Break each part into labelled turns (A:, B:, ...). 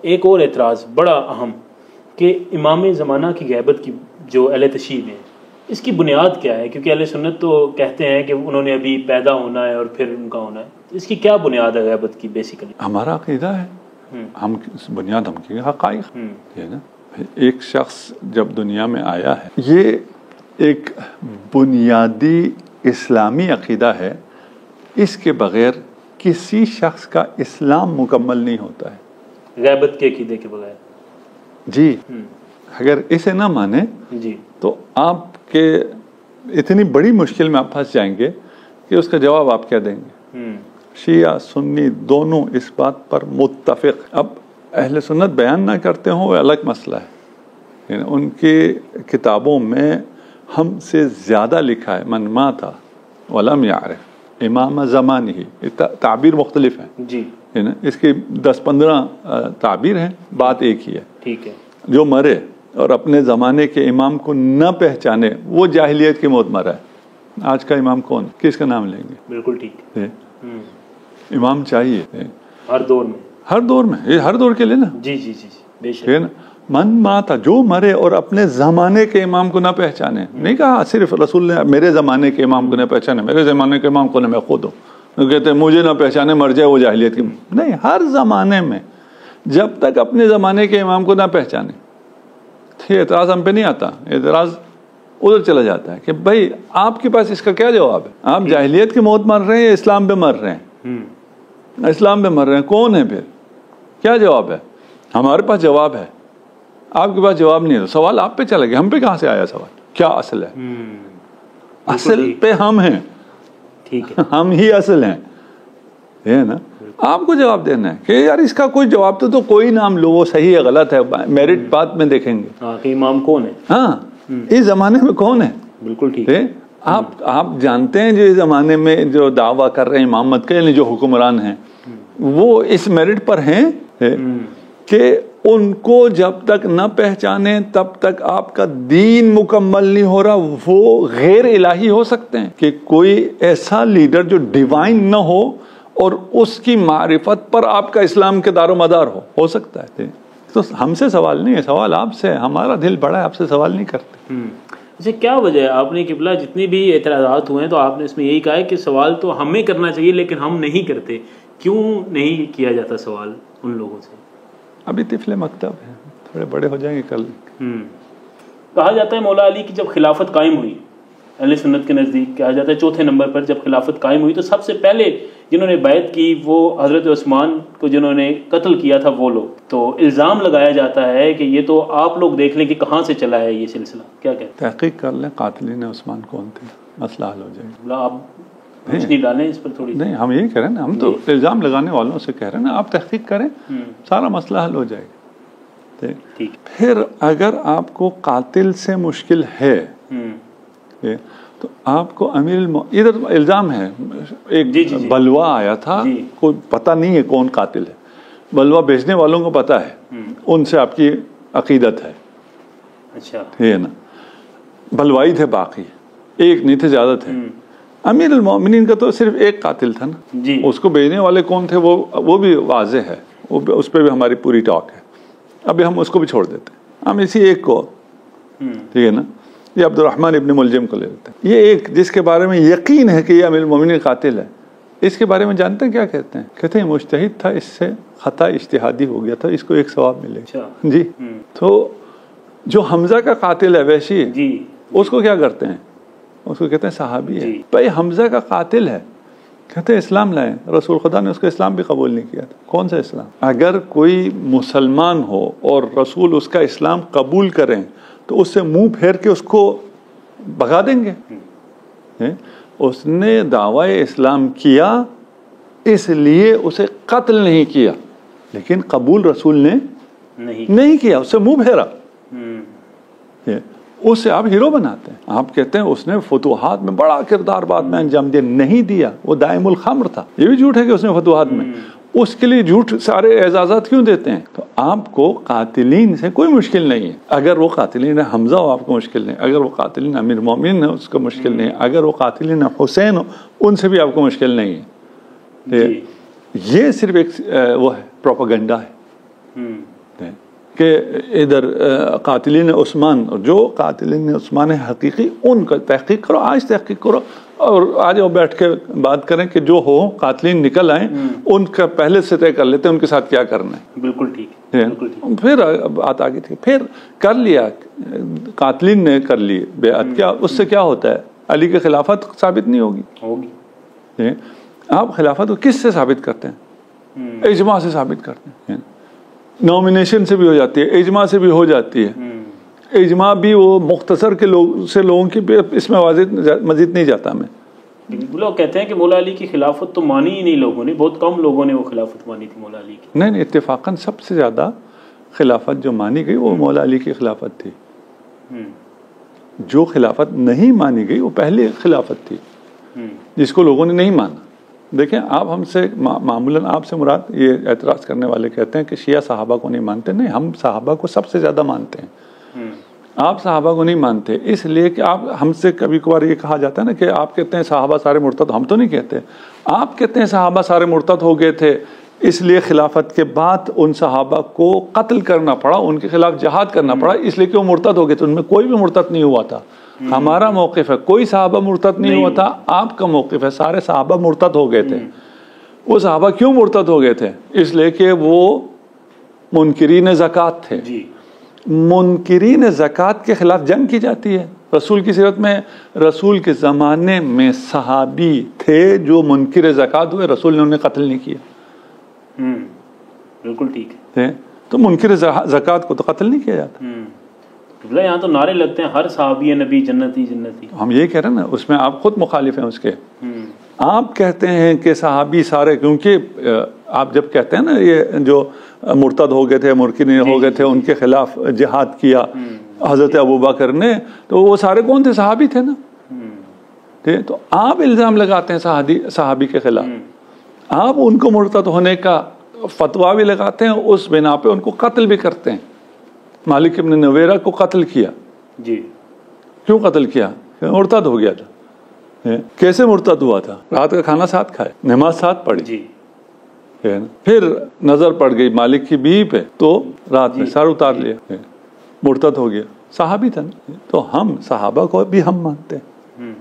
A: ایک اور اعتراض بڑا اہم کہ امام زمانہ کی غیبت کی جو اہل تشیع ہیں اس کی بنیاد کیا ہے؟ کیونکہ اہل سنت تو کہتے ہیں کہ انہوں نے ابھی پیدا ہونا ہے اور پھر ان کا ہونا ہے، اس کی کیا بنیاد ہے غیبت کی؟ بیسیکلی
B: ہمارا عقیدہ ہے، ہم بنیاد ہم کی حقائق ہے نا۔ ایک شخص جب دنیا میں آیا ہے، یہ ایک بنیادی اسلامی عقیدہ ہے، اس کے بغیر کسی شخص کا اسلام مکمل نہیں ہوتا ہے،
A: غیبت کے عقیدے کے بغیر۔
B: جی اگر اسے نہ مانے
A: جی
B: تو آپ کے اتنی بڑی مشکل میں آپ پھنس جائیں گے کہ اس کا جواب آپ کیا دیں گے؟ شیعہ سنی دونوں اس بات پر متفق۔ اب اہل سنت بیان نہ کرتے ہوں وہ الگ مسئلہ ہے، ان کی کتابوں میں ہم سے زیادہ لکھا ہے من مات ولم یعرف امام زمانہ، تعبیر مختلف ہیں
A: جی،
B: اس کی 10-15 تعبیر ہیں، بات ایک ہی ہے۔
A: ٹھیک ہے،
B: جو مرے اور اپنے زمانے کے امام کو نہ پہچانے وہ جاہلیت کی موت مرا ہے۔ آج کا امام کون، کس کا نام لیں گے؟
A: بالکل ٹھیک ہے،
B: امام چاہیے
A: ہر دور میں،
B: ہر دور میں، یہ ہر دور کے لیے نا۔
A: جی جی جی بے شک۔
B: من ماتا، جو مرے اور اپنے زمانے کے امام کو نہ پہچانے، نہیں کہا صرف رسول نے میرے زمانے کے امام کو نہ پہچانے، میرے زمانے کے امام کو نہ، میں خود ہوں، کہتے ہیں مجھے نہ پہچانے مر جائے وہ جاہلیت کی، نہیں، ہر زمانے میں جب تک اپنے زمانے کے امام کو نہ پہچانے۔ یہ اعتراض ہم پہ نہیں آتا، اعتراض ادھر چلا جاتا ہے کہ بھائی آپ کے پاس اس کا کیا جواب ہے؟ آپ جاہلیت کی موت مر رہے ہیں یا اسلام پہ مر رہے ہیں؟ اسلام پہ مر رہے ہیں، کون ہے پھر؟ کیا جواب ہے؟ ہمارے پاس جواب ہے، آپ کے پاس جواب نہیں ہے، سوال آپ پہ چلا گیا، ہم پہ کہاں سے آیا سوال؟ کیا اصل ہے؟ اصل پہ ہم ہیں،
A: ٹھیک ہے،
B: ہم ہی اصل ہیں، ہے نا۔ آپ کو جواب دینا ہے کہ یار اس کا کوئی جواب تو کوئی نام لو، وہ صحیح ہے غلط ہے، میرٹ بعد میں دیکھیں گے،
A: ہاں کہ امام کون ہے،
B: ہاں اس زمانے میں کون ہے؟
A: بالکل ٹھیک ہے۔
B: آپ جانتے ہیں جو اس زمانے میں جو دعویٰ کر رہے ہیں امامت کے، یعنی جو حکمران ہیں وہ اس میرٹ پر ہیں کہ ان کو جب تک نہ پہچانے تب تک آپ کا دین مکمل نہیں ہو رہا۔ وہ غیر الہی ہو سکتے ہیں کہ کوئی ایسا لیڈر جو ڈیوائن نہ ہو اور اس کی معرفت پر آپ کا اسلام کے دار و مدار ہو سکتا ہے۔ تو ہم سے سوال نہیں ہے، سوال آپ سے ہے، ہمارا دل بڑا ہے، آپ سے سوال نہیں کرتے۔
A: اسے کیا وجہ ہے؟ آپ نے قبلہ جتنی بھی اعتراضات ہوئے ہیں تو آپ نے اس میں یہی کہا ہے کہ سوال تو ہمیں کرنا چاہیے لیکن ہم نہیں کرتے، کیوں نہیں کیا جاتا سوال ان لوگوں سے؟
B: ابھی طفل مکتب ہے، تھوڑے بڑے ہو جائیں گے کل۔
A: کہا جاتا ہے مولا علی کی جب خلافت قائم ہوئی، اہل سنت کے نزدیک کہا جاتا ہے چوتھے نمبر پر جب خلافت قائم ہوئی تو سب سے پہلے جنہوں نے بیعت کی وہ حضرت عثمان کو جنہوں نے قتل کیا تھا وہ لوگ، تو الزام لگایا جاتا ہے کہ یہ تو آپ لوگ دیکھ لیں کہ کہاں سے چلا ہے یہ سلسلہ، کیا کہتے ہیں؟
B: تحقیق کر لیں قاتلین عثمان کون تھے، مسئلہ حل ہو جائے گا۔
A: آپ روشنی ڈالیں اس پر تھوڑی۔
B: نہیں ہم یہی کہہ رہے ہیں نا، ہم تو الزام لگانے والوں سے کہہ رہے ہیں نا، آپ تحقیق کریں سارا مسئلہ حل ہو جائے گا۔ پھر اگر آپ کو قاتل سے مشکل ہے تو آپ کو ادھر الزام ہے، ایک بلوا آیا تھا، کوئی پتہ نہیں ہے کون قاتل ہے، بلوا بیچنے والوں کو پتہ ہے، ان سے آپ کی عقیدت ہے،
A: اچھا
B: ہے نا، بلوائی تھے، باقی ایک نہیں تھے، زیادہ تھے۔ امیر المومنین کا تو صرف ایک قاتل تھا نا، اس کو بیچنے والے کون تھے وہ بھی واضح ہے، اس پہ بھی ہماری پوری ٹاک ہے، ابھی ہم اس کو بھی چھوڑ دیتے ہیں، ہم اسی ایک کو، ٹھیک ہے نا، یہ عبد الرحمن ابن ملجم کو لے لیتے ہیں، یہ ایک جس کے بارے میں یقین ہے کہ یہ امیر المومنین قاتل ہے، اس کے بارے میں جانتے ہیں کیا کہتے ہیں؟ کہتے ہیں مجتہد تھا، اس سے خطا اجتہادی ہو گیا تھا، اس کو ایک ثواب ملے گا۔ جی تو جو حمزہ کا قاتل ہے وحشی، اس کو کیا کرتے ہیں؟ اس کو کہتے ہیں صحابی ہے، بھائی حمزہ کا قاتل ہے، کہتے ہیں اسلام لائیں، رسول خدا نے اس کا اسلام بھی قبول نہیں کیا تھا۔ کون سا اسلام؟ اگر کوئی مسلمان ہو اور رسول اس کا اسلام قبول کریں تو اس سے منہ پھیر کے اس کو بھگا دیں گے؟ اس نے دعوی اسلام کیا اس لیے اسے قتل نہیں کیا، لیکن قبول رسول نے نہیں کیا، اس سے منہ پھیرا، اس سے آپ ہیرو بناتے ہیں، آپ کہتے ہیں اس نے فتوحات میں بڑا کردار بعد میں انجام دیا، نہیں دیا، وہ دائم الخمر تھا، یہ بھی جھوٹ ہے کہ اس نے فتوحات میں، اس کے لیے جھوٹ سارے اعزازات کیوں دیتے ہیں؟ تو آپ کو قاتلین سے کوئی مشکل نہیں ہے، اگر وہ قاتلین حمزہ ہو آپ کو مشکل نہیں، اگر وہ قاتلین امیر مومنین ہے اس کو مشکل نہیں، اگر وہ قاتلین حسین ہو ان سے بھی آپ کو مشکل نہیں ہے۔ یہ صرف ایک وہ ہے، پروپیگنڈا ہے، کہ ادھر قاتلین عثمان، جو قاتلین عثمان حقیقی ان کا تحقیق کرو، آج تحقیق کرو اور آج وہ بیٹھ کے بات کریں کہ جو ہو قاتلین نکل آئیں ان کا پہلے سے طے کر لیتے ہیں ان کے ساتھ کیا کرنا ہے.
A: بالکل ٹھیک ہے.
B: پھر بات آگے تھی، پھر کر لیا، قاتلین نے کر لی بیعت، کیا اس سے کیا ہوتا ہے؟ علی کی خلافت ثابت نہیں ہوگی. آپ خلافت کو کس سے ثابت کرتے ہیں؟ اجماع سے ثابت کرتے ہیں. نومینیشن سے بھی ہو جاتی ہے، اجماع سے بھی ہو جاتی ہے. اجماع بھی وہ مختصر کے لوگوں کی اس میں مزید نہیں جاتا میں.
A: لوگ کہتے ہیں کہ مولا علی کی خلافت تو مانی ہی نہیں لوگوں نے، بہت کم لوگوں نے وہ خلافت مانی تھی مولا علی کی.
B: نہیں، اتفاقاً سب سے زیادہ خلافت جو مانی گئی وہ مولا علی کی خلافت تھی. جو خلافت نہیں مانی گئی وہ پہلی خلافت تھی جس کو لوگوں نے نہیں مانا. دیکھیں آپ ہم سے معمولاً آپ سے مراد یہ اعتراض کرنے والے کہتے ہیں کہ شیعہ صحابہ کو نہیں مانتے. نہیں، ہم صحابہ کو سب سے زیادہ مانتے ہیں. آپ صحابہ کو نہیں مانتے اس لیے کہ آپ ہم سے کبھی کبھار یہ کہا جاتا ہے نا کہ آپ کہتے ہیں صحابہ سارے مرتد. ہم تو نہیں کہتے. آپ کہتے ہیں صحابہ سارے مرتد ہو گئے تھے اس لیے خلافت کے بعد ان صحابہ کو قتل کرنا پڑا، ان کے خلاف جہاد کرنا پڑا اس لیے کہ وہ مرتد ہو گئے تھے. ان میں کوئی بھی مرتد نہیں ہوا تھا. ہمارا موقف ہے کوئی صحابہ مرتد نہیں ہوا تھا. آپ کا موقف ہے سارے صحابہ مرتد ہو گئے تھے. وہ صحابہ کیوں مرتد ہو گئے تھے؟ اس لیے کہ وہ منکرین زکوٰۃ تھے. منکرین زکوٰۃ کے خلاف جنگ کی جاتی ہے. رسول کی سیرت میں رسول کے زمانے میں صحابی تھے جو منکر زکوٰۃ ہوئے، رسول نے انہیں قتل نہیں کیا.
A: بالکل ٹھیک ہے.
B: تو منکر زکوٰۃ کو تو قتل نہیں کیا جاتا.
A: یہاں تو نعرے لگتے ہیں ہر صحابی نبی جنتی جنتی.
B: ہم یہ کہہ رہے ہیں نا، اس میں آپ خود مخالف ہیں اس کے. آپ کہتے ہیں کہ صحابی سارے، کیونکہ آپ جب کہتے ہیں نا یہ جو مرتد ہو گئے تھے، مرکن ہو گئے تھے، ان کے خلاف جہاد کیا حضرت ابوبکر نے، تو وہ سارے کون تھے؟ صحابی تھے نا. تو آپ الزام لگاتے ہیں صحابی کے خلاف. آپ ان کو مرتد ہونے کا فتویٰ بھی لگاتے ہیں، اس بنا پہ ان کو قتل بھی کرتے ہیں. مالک ابن نویرہ کو قتل کیا. کیوں قتل کیا؟ مرتد ہو گیا تھا. کیسے مرتد ہوا تھا؟ رات کا کھانا ساتھ کھائے، نماز ساتھ پڑھی، پھر نظر پڑ گئی مالک کی بیوی پہ تو رات میں سر اتار لیا، مرتد ہو گیا. صحابی تھا نا. تو ہم صحابہ کو بھی ہم مانتے ہیں،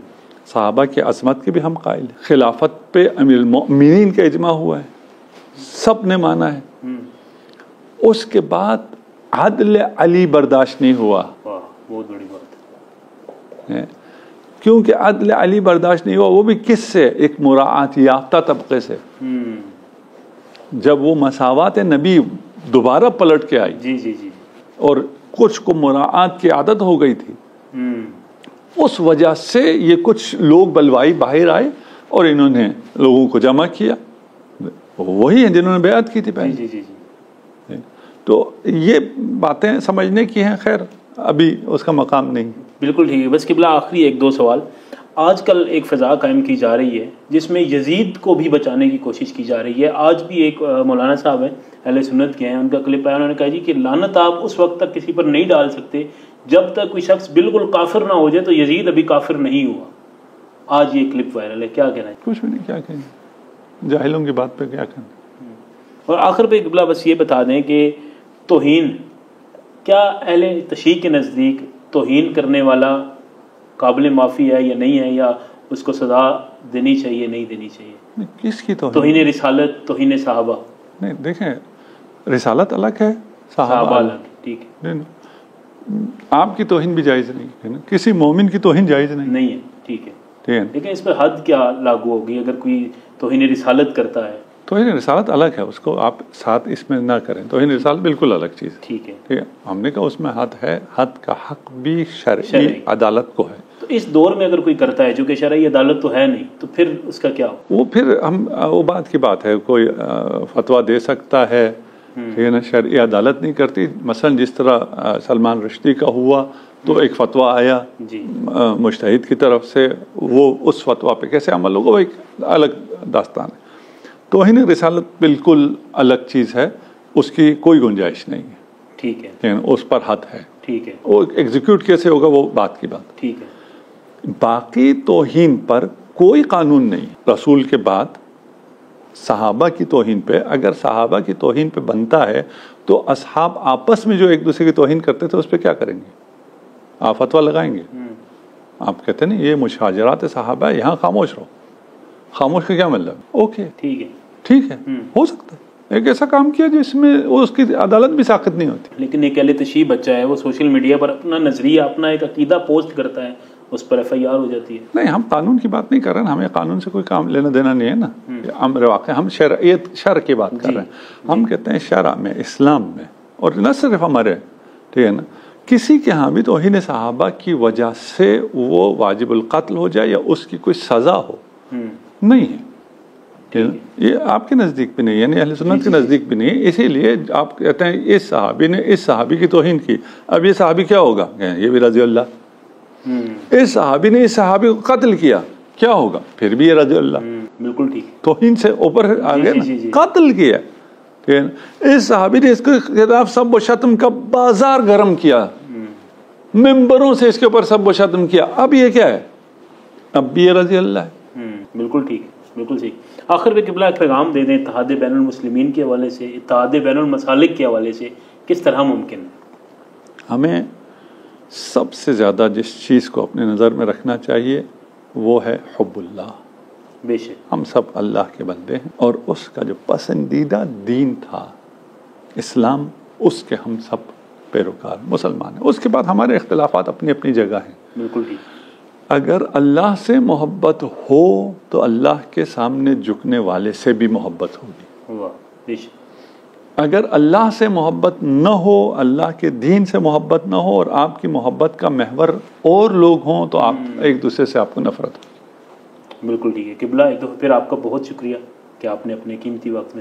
B: صحابہ کی عظمت کے بھی ہم قائل ہیں. خلافت پہ امیر المؤمنین کا اجماع ہوا ہے، سب نے مانا ہے. اس کے بعد عدل علی برداشت نہیں ہوا.
A: بہت بڑی بات ہے.
B: کیونکہ عدل علی برداشت نہیں ہوا، وہ بھی کس سے؟ ایک مراعات یافتہ طبقے سے. جب وہ مساوات نبی دوبارہ پلٹ کے آئی اور کچھ کو مراعات کی عادت ہو گئی تھی، اس وجہ سے یہ کچھ لوگ بلوائی باہر آئے اور انہوں نے لوگوں کو جمع کیا. وہی ہیں جنہوں نے بیعت کی تھی پہلے. تو یہ باتیں سمجھنے کی ہیں. خیر ابھی اس کا مقام نہیں.
A: بالکل ٹھیک ہے. بس قبلہ آخری ایک دو سوال. آج کل ایک فضا قائم کی جا رہی ہے جس میں یزید کو بھی بچانے کی کوشش کی جا رہی ہے. آج بھی ایک مولانا صاحب ہیں اہل سنت کے ہیں، ان کا کلپ آیا، انہوں نے کہا جی کہ لعنت آپ اس وقت تک کسی پر نہیں ڈال سکتے جب تک کوئی شخص بالکل کافر نہ ہو جائے. تو یزید ابھی کافر نہیں ہوا. آج یہ کلپ وائرل ہے، کیا کہنا ہے؟
B: کچھ بھی نہیں، کیا کہیں، جاہلوں کی بات پہ کیا کہنا.
A: اور آخر پہ قبلہ بس یہ بتا دیں کہ توہین، کیا اہل تشیع کے نزدیک توہین کرنے والا قابل معافی ہے یا نہیں ہے، یا اس کو سزا دینی چاہیے نہیں دینی چاہیے؟
B: کس کی
A: توہین رسالت، توہین صحابہ؟
B: نہیں دیکھیں، رسالت الگ ہے، صحابہ الگ.
A: ٹھیک ہے.
B: آپ کی توہین بھی جائز نہیں ہے نا، کسی مومن کی توہین جائز نہیں
A: ہے. ٹھیک ہے. لیکن اس پر حد کیا لاگو ہوگی اگر کوئی توہین رسالت کرتا ہے؟
B: توہین رسالت الگ ہے، اس کو آپ ساتھ اس میں نہ کریں. توہین رسالت بالکل الگ چیز ہے.
A: ٹھیک ہے.
B: ہم نے کہا اس میں حد ہے، حد کا حق بھی شرعی عدالت کو ہے.
A: تو اس دور میں اگر کوئی کرتا ہے جو کہ شرعی عدالت تو ہے نہیں، تو پھر اس کا کیا ہو؟
B: وہ پھر ہم وہ بات کی بات ہے، کوئی فتویٰ دے سکتا ہے، شرعی عدالت نہیں کرتی. مثلا جس طرح سلمان رشدی کا ہوا تو ایک فتویٰ آیا مجتہد کی طرف سے، وہ اس فتویٰ پہ کیسے عمل ہوگا وہ ایک الگ داستان ہے. توہین رسالت بالکل الگ چیز ہے، اس کی کوئی گنجائش نہیں ہے.
A: ٹھیک ہے.
B: اس پر حد ہے.
A: ٹھیک ہے.
B: وہ ایگزیکیوٹ کیسے ہوگا وہ بات کی بات.
A: ٹھیک ہے.
B: باقی توہین پر کوئی قانون نہیں. رسول کے بعد صحابہ کی توہین پہ، اگر صحابہ کی توہین پہ بنتا ہے تو اصحاب آپس میں جو ایک دوسرے کی توہین کرتے تھے اس پہ کیا کریں گے؟ آپ فتویٰ لگائیں گے؟ آپ کہتے ہیں یہ مشاجرات صحابہ ہے، یہاں خاموش رہو. خاموش کا کیا مطلب؟ اوکے ٹھیک ہے، ہو سکتا ہے ایک ایسا کام کیا جس میں اس کی عدالت بھی ساقط نہیں ہوتی.
A: لیکن ایک اہل تشیع بچہ ہے، وہ سوشل میڈیا پر اپنا نظریہ، اپنا ایک عقیدہ پوسٹ کرتا ہے، اس پر FIR ہو جاتی ہے.
B: نہیں، ہم قانون کی بات نہیں کر رہے ہیں، ہمیں قانون سے کوئی کام لینا دینا نہیں ہے نا. امر واقع ہم شرع کی بات کر رہے ہیں. ہم کہتے ہیں شرع میں، اسلام میں، اور نہ صرف ہمارے، ٹھیک ہے نا، کسی کے ہاں بھی توہین صحابہ کی وجہ سے وہ واجب القتل ہو جائے یا اس کی کوئی سزا ہو، نہیں ہے. یہ آپ کے نزدیک بھی نہیں، یعنی اہل سنت کے نزدیک بھی نہیں. اسی لیے آپ کہتے ہیں اس صحابی نے اس صحابی کی توہین کی، اب یہ صحابی کیا ہوگا؟ یہ بھی رضی اللہ. اس صحابی نے اس صحابی کو قتل کیا، کیا ہوگا؟ پھر بھی یہ رضی اللہ.
A: بالکل ٹھیک.
B: توہین سے اوپر آ گیا نا، قتل کیا. اس صحابی نے اس کے خلاف سب و شتم کا بازار گرم کیا، ممبروں سے اس کے اوپر سب و شتم کیا، اب یہ کیا ہے؟ اب بھی یہ رضی اللہ ہے.
A: بالکل ٹھیک، بالکل صحیح. آخر میں قبلہ ایک پیغام دے دیں اتحاد بین المسلمین کے حوالے سے، اتحاد بین المسالک کے حوالے سے، کس طرح ممکن ہے؟
B: ہمیں سب سے زیادہ جس چیز کو اپنے نظر میں رکھنا چاہیے وہ ہے حب اللہ.
A: بے شک
B: ہم سب اللہ کے بندے ہیں، اور اس کا جو پسندیدہ دین تھا اسلام، اس کے ہم سب پیروکار مسلمان ہیں. اس کے بعد ہمارے اختلافات اپنی اپنی جگہ ہیں.
A: بالکل ٹھیک.
B: اگر اللہ سے محبت ہو تو اللہ کے سامنے جھکنے والے سے بھی محبت ہوگی.
A: واہ، بے شک.
B: اگر اللہ سے محبت نہ ہو، اللہ کے دین سے محبت نہ ہو، اور آپ کی محبت کا محور اور لوگ ہوں تو آپ ایک دوسرے سے آپ کو نفرت ہوگی.
A: بالکل ٹھیک ہے. قبلہ ایک دفعہ پھر آپ کا بہت شکریہ کہ آپ نے اپنے قیمتی وقت میں